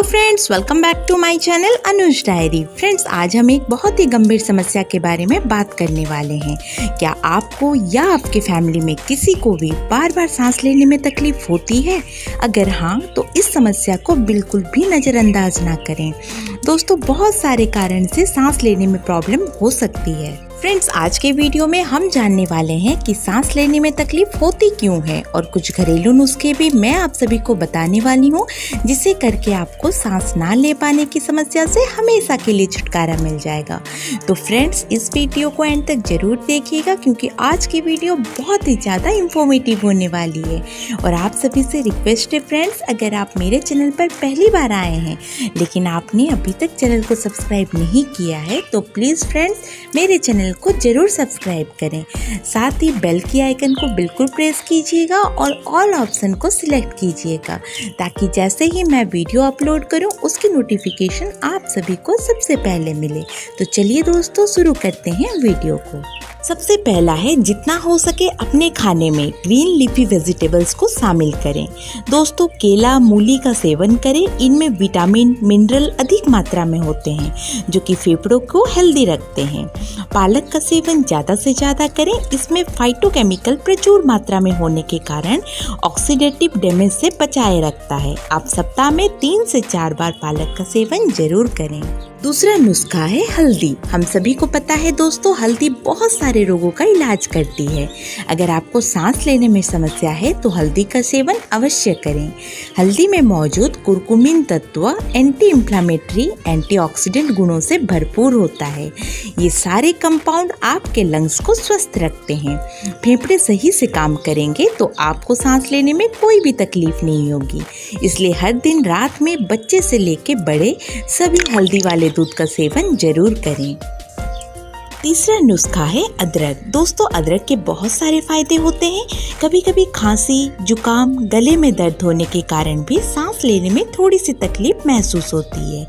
Hello friends, welcome back to my channel Anuj diary. Friends, आज हम एक बहुत ही गंभीर समस्या के बारे में बात करने वाले हैं। क्या आपको या आपके फैमिली में किसी को भी बार बार सांस लेने में तकलीफ होती है? अगर हाँ, तो इस समस्या को बिल्कुल भी नज़रअंदाज ना करें। दोस्तों, बहुत सारे कारण से सांस लेने में प्रॉब्लम हो सकती है। फ्रेंड्स, आज के वीडियो में हम जानने वाले हैं कि सांस लेने में तकलीफ होती क्यों है और कुछ घरेलू नुस्खे भी मैं आप सभी को बताने वाली हूँ, जिसे करके आपको सांस ना ले पाने की समस्या से हमेशा के लिए छुटकारा मिल जाएगा। तो फ्रेंड्स, इस वीडियो को एंड तक जरूर देखिएगा, क्योंकि आज की वीडियो बहुत ही ज़्यादा इंफॉर्मेटिव होने वाली है। और आप सभी से रिक्वेस्ट है फ्रेंड्स, अगर आप मेरे चैनल पर पहली बार आए हैं लेकिन आपने अभी तक चैनल को सब्सक्राइब नहीं किया है, तो प्लीज़ फ्रेंड्स मेरे चैनल को जरूर सब्सक्राइब करें। साथ ही बेल की आइकन को बिल्कुल प्रेस कीजिएगा और ऑल ऑप्शन को सिलेक्ट कीजिएगा, ताकि जैसे ही मैं वीडियो अपलोड करूं उसकी नोटिफिकेशन आप सभी को सबसे पहले मिले। तो चलिए दोस्तों, शुरू करते हैं वीडियो को। सबसे पहला है, जितना हो सके अपने खाने में ग्रीन लीफी वेजिटेबल्स को शामिल करें। दोस्तों, केला, मूली का सेवन करें। इनमें विटामिन, मिनरल अधिक मात्रा में होते हैं, जो कि फेफड़ों को हेल्दी रखते हैं। पालक का सेवन ज़्यादा से ज़्यादा करें। इसमें फाइटोकेमिकल प्रचुर मात्रा में होने के कारण ऑक्सीडेटिव डैमेज से बचाए रखता है। आप सप्ताह में 3 से 4 बार पालक का सेवन जरूर करें। दूसरा नुस्खा है हल्दी। हम सभी को पता है दोस्तों, हल्दी बहुत सारे रोगों का इलाज करती है। अगर आपको सांस लेने में समस्या है तो हल्दी का सेवन अवश्य करें। हल्दी में मौजूद कुरकुमिन तत्व एंटी इंफ्लेमेटरी, एंटीऑक्सीडेंट गुणों से भरपूर होता है। ये सारे कंपाउंड आपके लंग्स को स्वस्थ रखते हैं। फेफड़े सही से काम करेंगे तो आपको सांस लेने में कोई भी तकलीफ नहीं होगी। इसलिए हर दिन रात में बच्चे से लेके बड़े सभी हल्दी वाले दूध का सेवन जरूर करें। तीसरा नुस्खा है अदरक। दोस्तों, अदरक के बहुत सारे फायदे होते हैं। कभी कभी खांसी, जुकाम, गले में दर्द होने के कारण भी सांस लेने में थोड़ी सी तकलीफ महसूस होती है।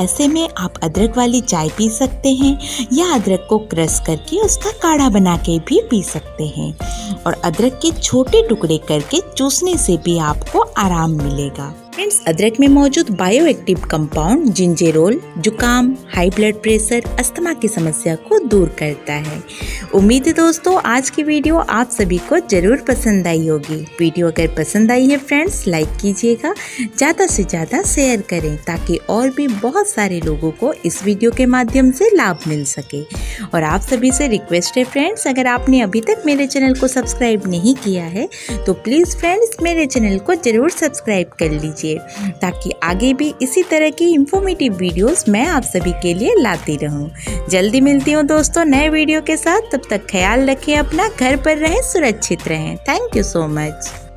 ऐसे में आप अदरक वाली चाय पी सकते हैं या अदरक को क्रश करके उसका काढ़ा बना के भी पी सकते हैं। और अदरक के छोटे टुकड़े करके चूसने से भी आपको आराम मिलेगा। फ्रेंड्स, अदरक में मौजूद बायोएक्टिव कंपाउंड जिंजेरोल जुकाम, हाई ब्लड प्रेशर, अस्थमा की समस्या को दूर करता है। उम्मीद है दोस्तों आज की वीडियो आप सभी को जरूर पसंद आई होगी। वीडियो अगर पसंद आई है फ्रेंड्स, लाइक कीजिएगा, ज़्यादा से ज़्यादा शेयर करें, ताकि और भी बहुत सारे लोगों को इस वीडियो के माध्यम से लाभ मिल सके। और आप सभी से रिक्वेस्ट है फ्रेंड्स, अगर आपने अभी तक मेरे चैनल को सब्सक्राइब नहीं किया है तो प्लीज़ फ्रेंड्स मेरे चैनल को जरूर सब्सक्राइब कर लीजिए, ताकि आगे भी इसी तरह की इंफॉर्मेटिव वीडियोस मैं आप सभी के लिए लाती रहूं। जल्दी मिलती हूं दोस्तों नए वीडियो के साथ। तब तक ख्याल रखें अपना, घर पर रहें, सुरक्षित रहें। Thank you so much.